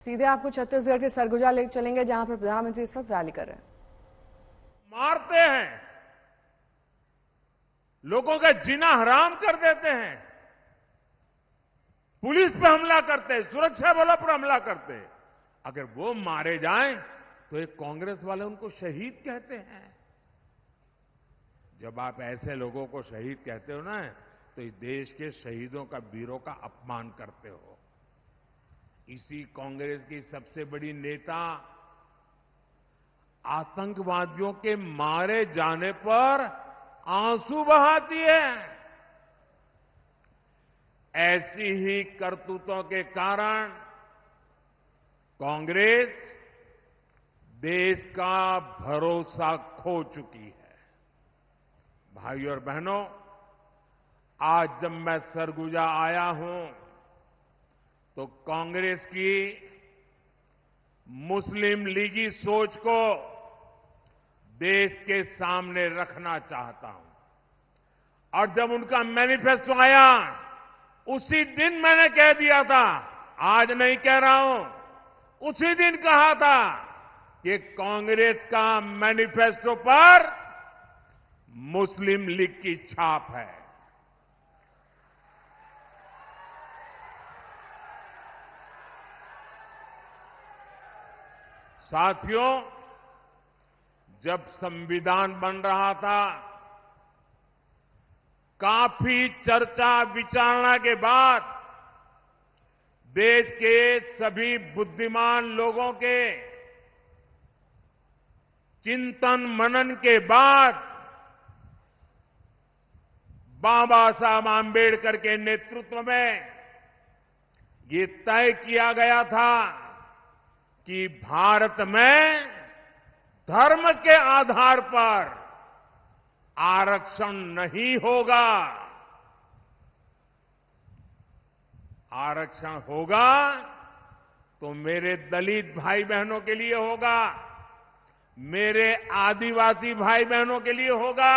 सीधे आपको छत्तीसगढ़ के सरगुजा ले चलेंगे, जहां पर प्रधानमंत्री इस वक्त रैली कर रहे हैं। मारते हैं, लोगों का जीना हराम कर देते हैं, पुलिस पे हमला करते हैं, सुरक्षा बलों पर हमला करते हैं। अगर वो मारे जाएं तो एक कांग्रेस वाले उनको शहीद कहते हैं। जब आप ऐसे लोगों को शहीद कहते हो ना, तो इस देश के शहीदों का, वीरों का अपमान करते हो। इसी कांग्रेस की सबसे बड़ी नेता आतंकवादियों के मारे जाने पर आंसू बहाती है। ऐसी ही करतूतों के कारण कांग्रेस देश का भरोसा खो चुकी है। भाइयों और बहनों, आज जब मैं सरगुजा आया हूं तो कांग्रेस की मुस्लिम लीगी सोच को देश के सामने रखना चाहता हूं। और जब उनका मैनिफेस्टो आया, उसी दिन मैंने कह दिया था, आज नहीं कह रहा हूं, उसी दिन कहा था कि कांग्रेस का मैनिफेस्टो पर मुस्लिम लीग की छाप है। साथियों, जब संविधान बन रहा था, काफी चर्चा विचारणा के बाद देश के सभी बुद्धिमान लोगों के चिंतन मनन के बाद बाबा साहब आंबेडकर के नेतृत्व में ये तय किया गया था कि भारत में धर्म के आधार पर आरक्षण नहीं होगा। आरक्षण होगा तो मेरे दलित भाई बहनों के लिए होगा, मेरे आदिवासी भाई बहनों के लिए होगा,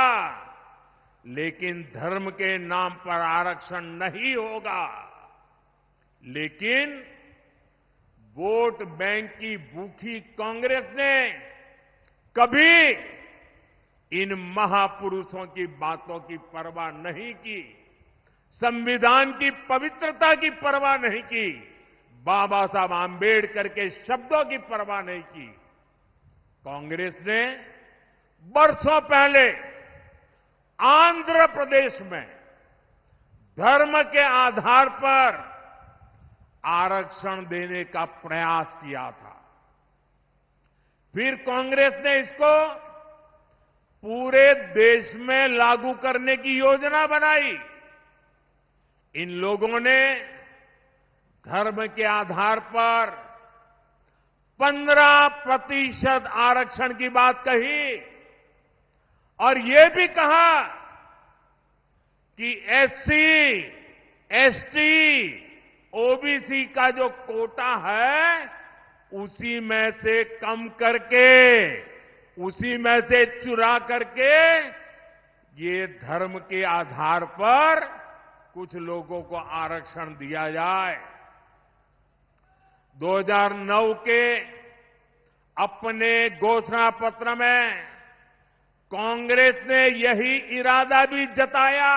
लेकिन धर्म के नाम पर आरक्षण नहीं होगा। लेकिन वोट बैंक की भूखी कांग्रेस ने कभी इन महापुरुषों की बातों की परवाह नहीं की, संविधान की पवित्रता की परवाह नहीं की, बाबा साहब आंबेडकर के शब्दों की परवाह नहीं की। कांग्रेस ने बरसों पहले आंध्र प्रदेश में धर्म के आधार पर आरक्षण देने का प्रयास किया था। फिर कांग्रेस ने इसको पूरे देश में लागू करने की योजना बनाई। इन लोगों ने धर्म के आधार पर 15% आरक्षण की बात कही और ये भी कहा कि एससी, एसटी, ओबीसी का जो कोटा है, उसी में से कम करके, उसी में से चुरा करके ये धर्म के आधार पर कुछ लोगों को आरक्षण दिया जाए। 2009 के अपने घोषणा पत्र में कांग्रेस ने यही इरादा भी जताया।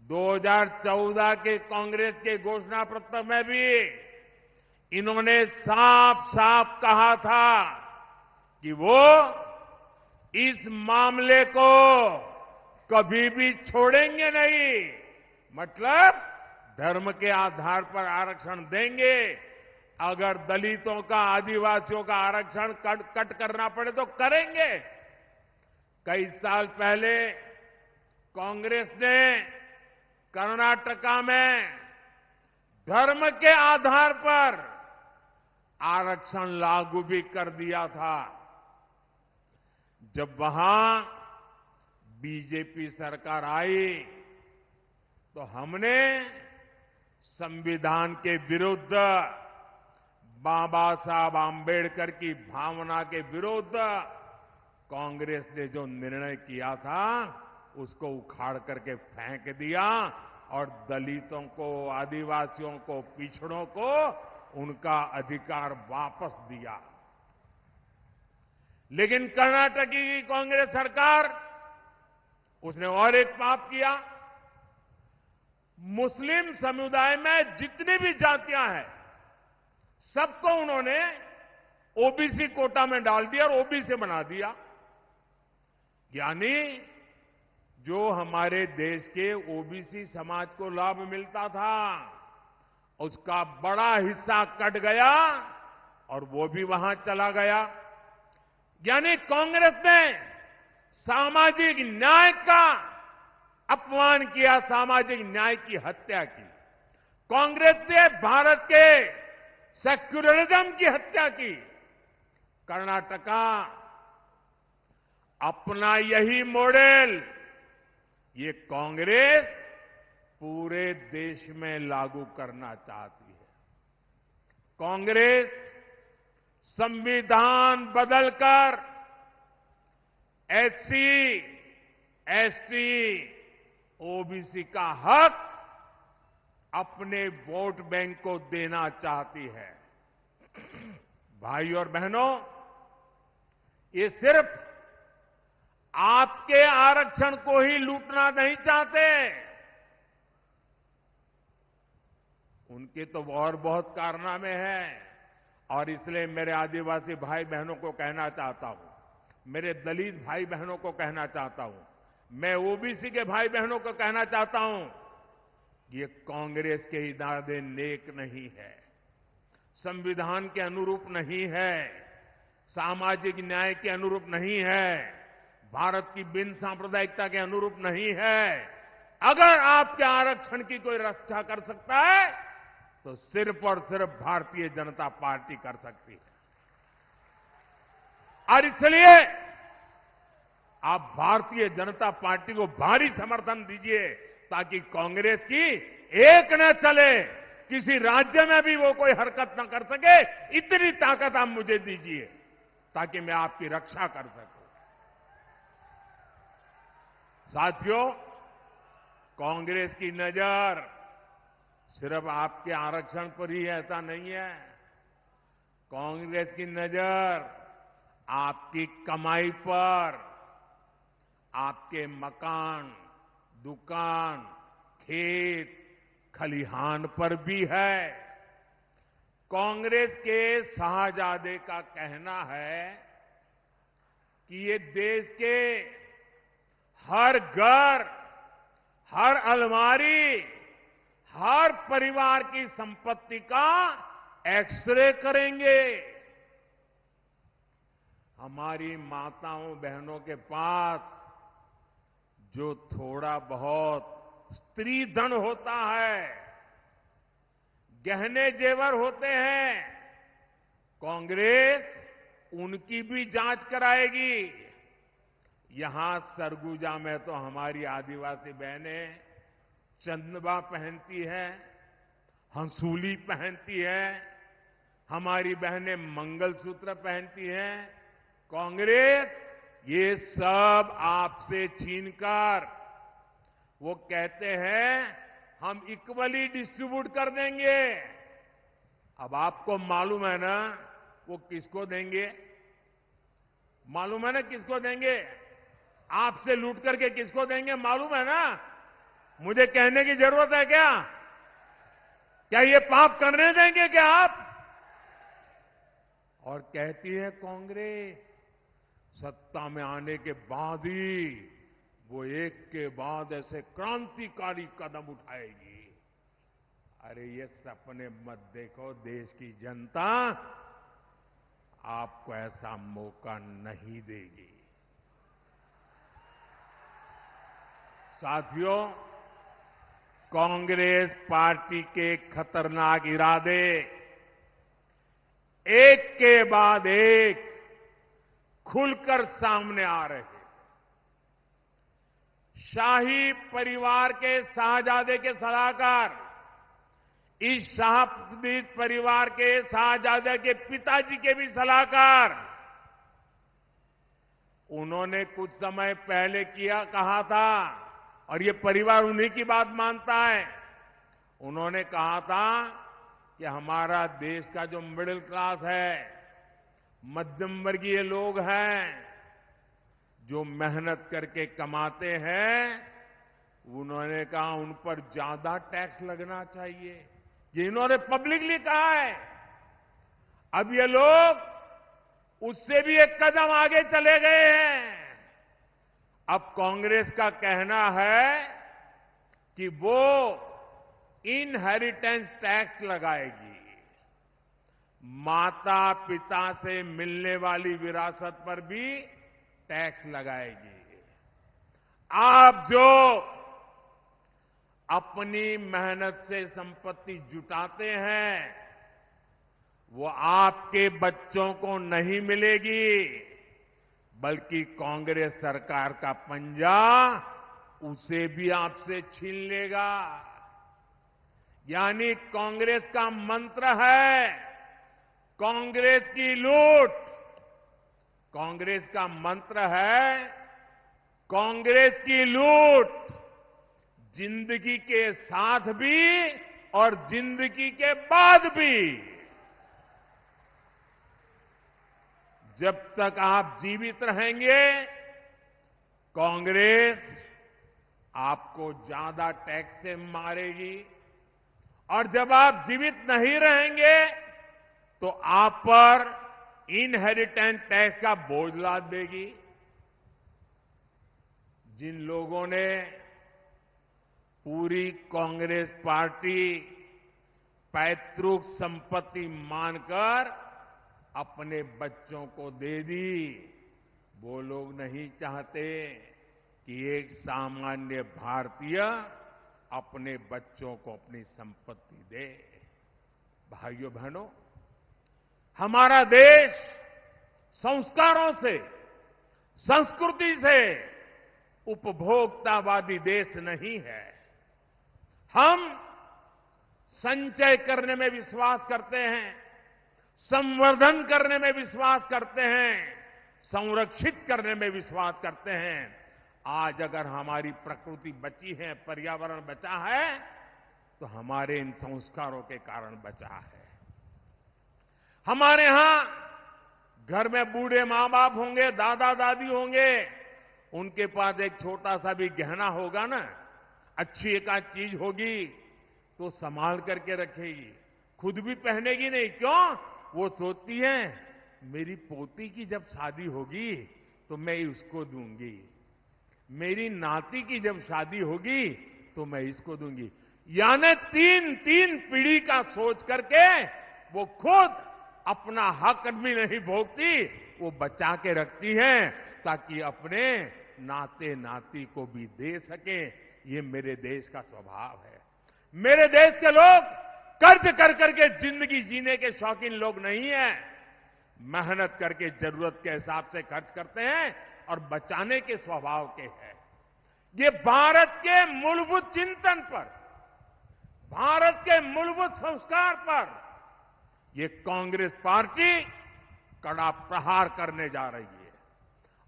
2014 के कांग्रेस के घोषणा पत्र में भी इन्होंने साफ साफ कहा था कि वो इस मामले को कभी भी छोड़ेंगे नहीं। मतलब धर्म के आधार पर आरक्षण देंगे, अगर दलितों का, आदिवासियों का आरक्षण कट करना पड़े तो करेंगे। कई साल पहले कांग्रेस ने कर्नाटका में धर्म के आधार पर आरक्षण लागू भी कर दिया था। जब वहां बीजेपी सरकार आई तो हमने संविधान के विरुद्ध, बाबा साहब आंबेडकर की भावना के विरुद्ध कांग्रेस ने जो निर्णय किया था, उसको उखाड़ करके फेंक दिया और दलितों को, आदिवासियों को, पिछड़ों को उनका अधिकार वापस दिया। लेकिन कर्नाटक की कांग्रेस सरकार, उसने और एक पाप किया। मुस्लिम समुदाय में जितनी भी जातियां हैं, सबको उन्होंने ओबीसी कोटा में डाल दिया और ओबीसी बना दिया। यानी जो हमारे देश के ओबीसी समाज को लाभ मिलता था, उसका बड़ा हिस्सा कट गया और वो भी वहां चला गया। यानी कांग्रेस ने सामाजिक न्याय का अपमान किया, सामाजिक न्याय की हत्या की। कांग्रेस ने भारत के सेक्युलरिज्म की हत्या की। कर्नाटका अपना यही मॉडल ये कांग्रेस पूरे देश में लागू करना चाहती है। कांग्रेस संविधान बदलकर एससी, एसटी, ओबीसी का हक अपने वोट बैंक को देना चाहती है। भाई और बहनों, ये सिर्फ आपके आरक्षण को ही लूटना नहीं चाहते, उनके तो और बहुत कारनामे हैं। और इसलिए मेरे आदिवासी भाई बहनों को कहना चाहता हूं, मेरे दलित भाई बहनों को कहना चाहता हूं, मैं ओबीसी के भाई बहनों को कहना चाहता हूं, ये कांग्रेस के इरादे नेक नहीं है, संविधान के अनुरूप नहीं है, सामाजिक न्याय के अनुरूप नहीं है, भारत की बिन सांप्रदायिकता के अनुरूप नहीं है। अगर आपके आरक्षण की कोई रक्षा कर सकता है तो सिर्फ और सिर्फ भारतीय जनता पार्टी कर सकती है। और इसलिए आप भारतीय जनता पार्टी को भारी समर्थन दीजिए ताकि कांग्रेस की एक न चले, किसी राज्य में भी वो कोई हरकत न कर सके, इतनी ताकत आप मुझे दीजिए ताकि मैं आपकी रक्षा कर सकूं। साथियों, कांग्रेस की नजर सिर्फ आपके आरक्षण पर ही ऐसा नहीं है। कांग्रेस की नजर आपकी कमाई पर, आपके मकान, दुकान, खेत, खलिहान पर भी है। कांग्रेस के शाहजादे का कहना है कि ये देश के हर घर, हर अलमारी, हर परिवार की संपत्ति का एक्सरे करेंगे। हमारी माताओं बहनों के पास जो थोड़ा बहुत स्त्री धन होता है, गहने जेवर होते हैं, कांग्रेस उनकी भी जांच कराएगी। यहां सरगुजा में तो हमारी आदिवासी बहनें चंदवा पहनती है, हंसूली पहनती है, हमारी बहनें मंगलसूत्र पहनती हैं। कांग्रेस ये सब आपसे छीनकर वो कहते हैं हम इक्वली डिस्ट्रीब्यूट कर देंगे। अब आपको मालूम है ना वो किसको देंगे? मालूम है ना किसको देंगे? आपसे लूट करके किसको देंगे मालूम है ना? मुझे कहने की जरूरत है क्या? क्या ये पाप करने देंगे क्या आप? और कहती है कांग्रेस सत्ता में आने के बाद ही वो एक के बाद ऐसे क्रांतिकारी कदम उठाएगी। अरे ये सपने मत देखो, देश की जनता आपको ऐसा मौका नहीं देगी। साथियों, कांग्रेस पार्टी के खतरनाक इरादे एक के बाद एक खुलकर सामने आ रहे हैं। शाही परिवार के शाहजादे के सलाहकार, इस शाही परिवार के शाहजादे के पिताजी के भी सलाहकार, उन्होंने कुछ समय पहले कहा था, और ये परिवार उन्हीं की बात मानता है, उन्होंने कहा था कि हमारा देश का जो मिडिल क्लास है, मध्यम वर्गीय लोग हैं, जो मेहनत करके कमाते हैं, उन्होंने कहा उन पर ज्यादा टैक्स लगना चाहिए। ये इन्होंने पब्लिकली कहा है। अब ये लोग उससे भी एक कदम आगे चले गए हैं। अब कांग्रेस का कहना है कि वो इनहेरिटेंस टैक्स लगाएगी। माता पिता से मिलने वाली विरासत पर भी टैक्स लगाएगी। आप जो अपनी मेहनत से संपत्ति जुटाते हैं, वो आपके बच्चों को नहीं मिलेगी, बल्कि कांग्रेस सरकार का पंजा उसे भी आपसे छीन लेगा। यानी कांग्रेस का मंत्र है कांग्रेस की लूट। कांग्रेस का मंत्र है कांग्रेस की लूट, जिंदगी के साथ भी और जिंदगी के बाद भी। जब तक आप जीवित रहेंगे, कांग्रेस आपको ज्यादा टैक्स से मारेगी, और जब आप जीवित नहीं रहेंगे तो आप पर इनहेरिटेंस टैक्स का बोझ लाद देगी। जिन लोगों ने पूरी कांग्रेस पार्टी पैतृक संपत्ति मानकर अपने बच्चों को दे दी, वो लोग नहीं चाहते कि एक सामान्य भारतीय अपने बच्चों को अपनी संपत्ति दे। भाइयों बहनों, हमारा देश संस्कारों से, संस्कृति से उपभोक्तावादी देश नहीं है। हम संचय करने में विश्वास करते हैं, संवर्धन करने में विश्वास करते हैं, संरक्षित करने में विश्वास करते हैं। आज अगर हमारी प्रकृति बची है, पर्यावरण बचा है, तो हमारे इन संस्कारों के कारण बचा है। हमारे यहां घर में बूढ़े मां बाप होंगे, दादा दादी होंगे, उनके पास एक छोटा सा भी गहना होगा ना, अच्छी एक आध चीज होगी तो संभाल करके रखेगी, खुद भी पहनेगी नहीं। क्यों? वो सोचती है मेरी पोती की जब शादी होगी तो मैं उसको दूंगी, मेरी नाती की जब शादी होगी तो मैं इसको दूंगी। यानी तीन तीन पीढ़ी का सोच करके वो खुद अपना हक भी नहीं भोगती, वो बचा के रखती है ताकि अपने नाते नाती को भी दे सके। ये मेरे देश का स्वभाव है। मेरे देश के लोग कर्ज कर करके जिंदगी जीने के शौकीन लोग नहीं हैं। मेहनत करके जरूरत के हिसाब से खर्च करते हैं और बचाने के स्वभाव के हैं। ये भारत के मूलभूत चिंतन पर, भारत के मूलभूत संस्कार पर ये कांग्रेस पार्टी कड़ा प्रहार करने जा रही है।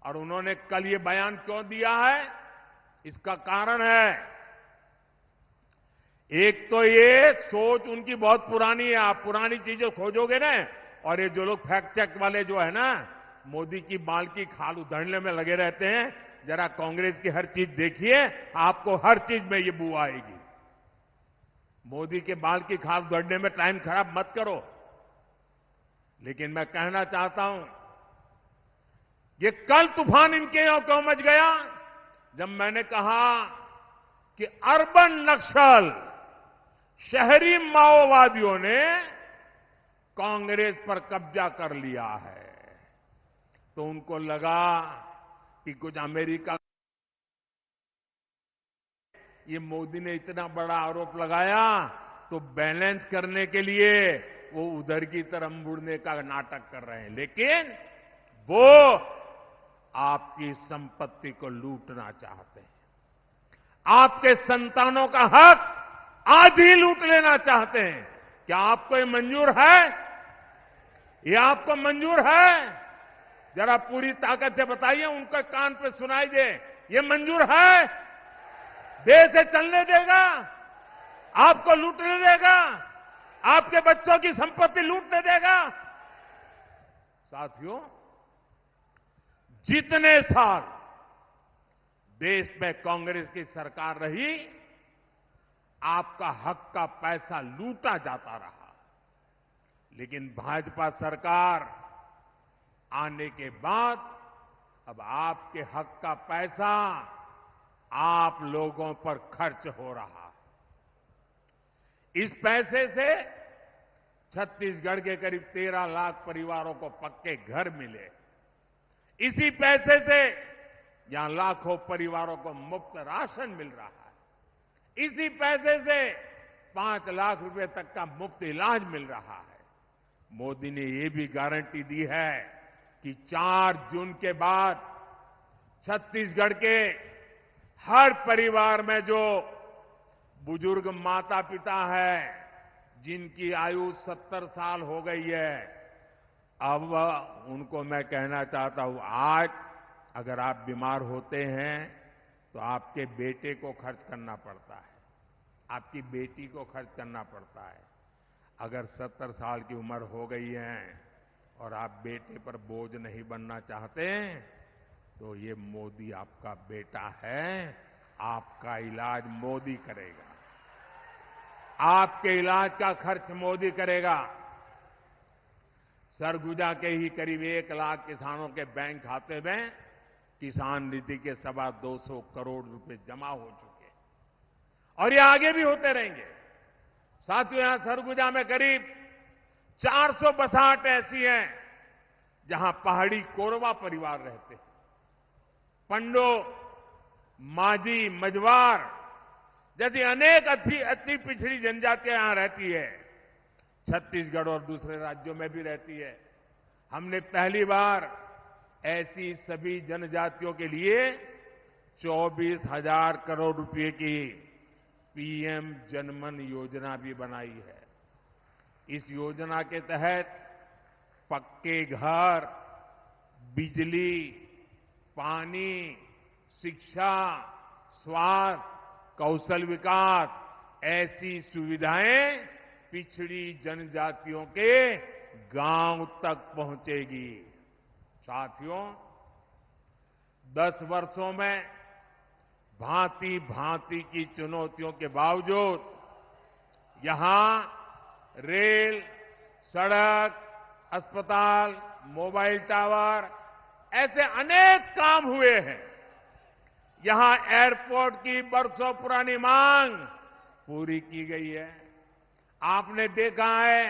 और उन्होंने कल ये बयान क्यों दिया है, इसका कारण है, एक तो ये सोच उनकी बहुत पुरानी है। आप पुरानी चीजें खोजोगे ना, और ये जो लोग फैक्ट चेक वाले जो है ना, मोदी की बाल की खाल उधड़ने में लगे रहते हैं, जरा कांग्रेस की हर चीज देखिए, आपको हर चीज में ये बू आएगी। मोदी के बाल की खाल उधड़ने में टाइम खराब मत करो। लेकिन मैं कहना चाहता हूं, ये कल तूफान इनके यहां क्यों मच गया, जब मैंने कहा कि अर्बन नक्सल, शहरी माओवादियों ने कांग्रेस पर कब्जा कर लिया है, तो उनको लगा कि कुछ अमेरिका, ये मोदी ने इतना बड़ा आरोप लगाया तो बैलेंस करने के लिए वो उधर की तरफ मुड़ने का नाटक कर रहे हैं। लेकिन वो आपकी संपत्ति को लूटना चाहते हैं, आपके संतानों का हक आज ही लूट लेना चाहते हैं। क्या आपको ये मंजूर है? ये आपको मंजूर है? जरा पूरी ताकत से बताइए, उनके कान पे सुनाई दे, ये मंजूर है? देश से चलने देगा? आपको लूटने देगा? आपके बच्चों की संपत्ति लूटने देगा? साथियों, जितने साल देश में कांग्रेस की सरकार रही, आपका हक का पैसा लूटा जाता रहा। लेकिन भाजपा सरकार आने के बाद अब आपके हक का पैसा आप लोगों पर खर्च हो रहा है। इस पैसे से छत्तीसगढ़ के करीब 13 लाख परिवारों को पक्के घर मिले। इसी पैसे से यहां लाखों परिवारों को मुफ्त राशन मिल रहा है। इसी पैसे से 5 लाख रुपए तक का मुफ्त इलाज मिल रहा है। मोदी ने ये भी गारंटी दी है कि 4 जून के बाद छत्तीसगढ़ के हर परिवार में जो बुजुर्ग माता पिता है, जिनकी आयु 70 साल हो गई है, अब उनको मैं कहना चाहता हूं, आज अगर आप बीमार होते हैं तो आपके बेटे को खर्च करना पड़ता है, आपकी बेटी को खर्च करना पड़ता है। अगर 70 साल की उम्र हो गई है और आप बेटे पर बोझ नहीं बनना चाहते, तो ये मोदी आपका बेटा है, आपका इलाज मोदी करेगा, आपके इलाज का खर्च मोदी करेगा। सरगुजा के ही करीब 1 लाख किसानों के बैंक खाते में किसान निधि के 225 करोड़ रुपए जमा हो चुके हैं और ये आगे भी होते रहेंगे। साथियों, यहां सरगुजा में करीब 400 बसाहट ऐसी हैं जहां पहाड़ी कोरवा परिवार रहते हैं। पंडो, माझी, मझवार जैसी अनेक अति पिछड़ी जनजातियां यहां रहती है। छत्तीसगढ़ और दूसरे राज्यों में भी रहती है। हमने पहली बार ऐसी सभी जनजातियों के लिए 24,000 करोड़ रुपए की पीएम जनमन योजना भी बनाई है। इस योजना के तहत पक्के घर, बिजली, पानी, शिक्षा, स्वास्थ्य, कौशल विकास ऐसी सुविधाएं पिछड़ी जनजातियों के गांव तक पहुंचेगी। साथियों, 10 वर्षों में भांति भांति की चुनौतियों के बावजूद यहां रेल, सड़क, अस्पताल, मोबाइल टावर ऐसे अनेक काम हुए हैं। यहां एयरपोर्ट की बरसों पुरानी मांग पूरी की गई है। आपने देखा है,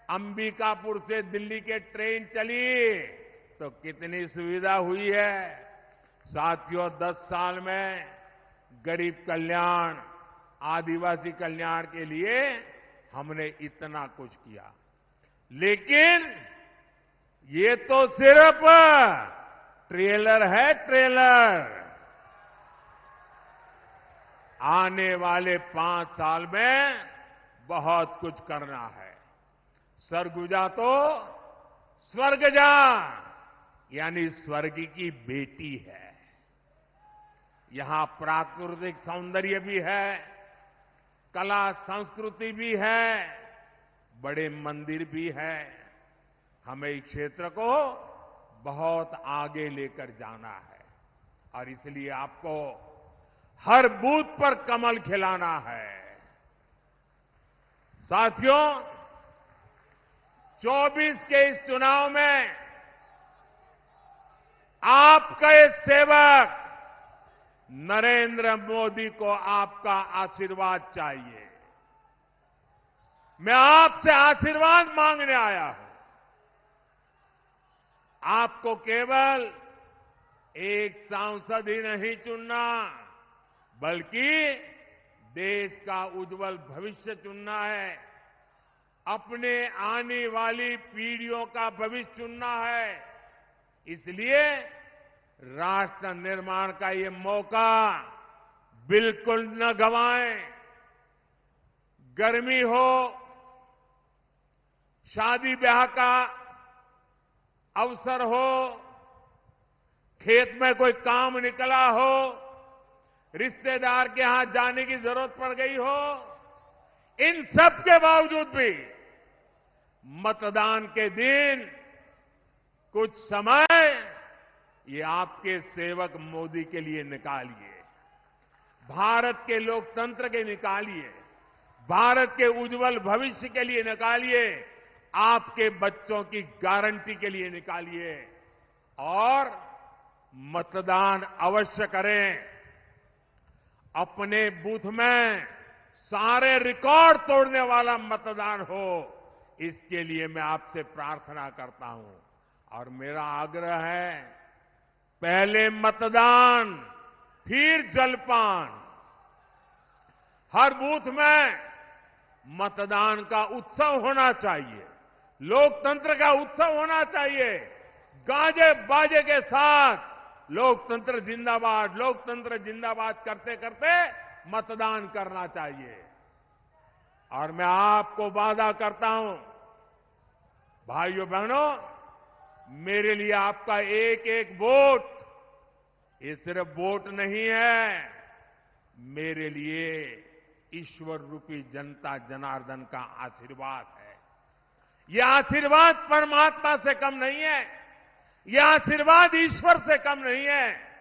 अंबिकापुर से दिल्ली के ट्रेन चली तो कितनी सुविधा हुई है। साथियों, 10 साल में गरीब कल्याण, आदिवासी कल्याण के लिए हमने इतना कुछ किया। लेकिन ये तो सिर्फ ट्रेलर है, ट्रेलर। आने वाले 5 साल में बहुत कुछ करना है। सरगुजा तो स्वर्गजा यानी स्वर्ग की बेटी है। यहां प्राकृतिक सौंदर्य भी है, कला संस्कृति भी है, बड़े मंदिर भी है। हमें इस क्षेत्र को बहुत आगे लेकर जाना है और इसलिए आपको हर बूथ पर कमल खिलाना है। साथियों, 24 के इस चुनाव में आपका ये सेवक नरेंद्र मोदी को आपका आशीर्वाद चाहिए। मैं आपसे आशीर्वाद मांगने आया हूं। आपको केवल एक सांसद ही नहीं चुनना, बल्कि देश का उज्जवल भविष्य चुनना है। अपने आने वाली पीढ़ियों का भविष्य चुनना है। इसलिए राष्ट्र निर्माण का ये मौका बिल्कुल न गंवाएं। गर्मी हो, शादी ब्याह का अवसर हो, खेत में कोई काम निकला हो, रिश्तेदार के यहां जाने की जरूरत पड़ गई हो, इन सब के बावजूद भी मतदान के दिन कुछ समय ये आपके सेवक मोदी के लिए निकालिए, भारत के लोकतंत्र के निकालिए, भारत के उज्जवल भविष्य के लिए निकालिए, आपके बच्चों की गारंटी के लिए निकालिए और मतदान अवश्य करें। अपने बूथ में सारे रिकॉर्ड तोड़ने वाला मतदान हो, इसके लिए मैं आपसे प्रार्थना करता हूं और मेरा आग्रह है, पहले मतदान फिर जलपान। हर बूथ में मतदान का उत्सव होना चाहिए, लोकतंत्र का उत्सव होना चाहिए। गाजे बाजे के साथ लोकतंत्र जिंदाबाद करते करते मतदान करना चाहिए। और मैं आपको वादा करता हूं, भाइयों बहनों, मेरे लिए आपका एक एक वोट ये सिर्फ वोट नहीं है, मेरे लिए ईश्वर रूपी जनता जनार्दन का आशीर्वाद है। यह आशीर्वाद परमात्मा से कम नहीं है, यह आशीर्वाद ईश्वर से कम नहीं है।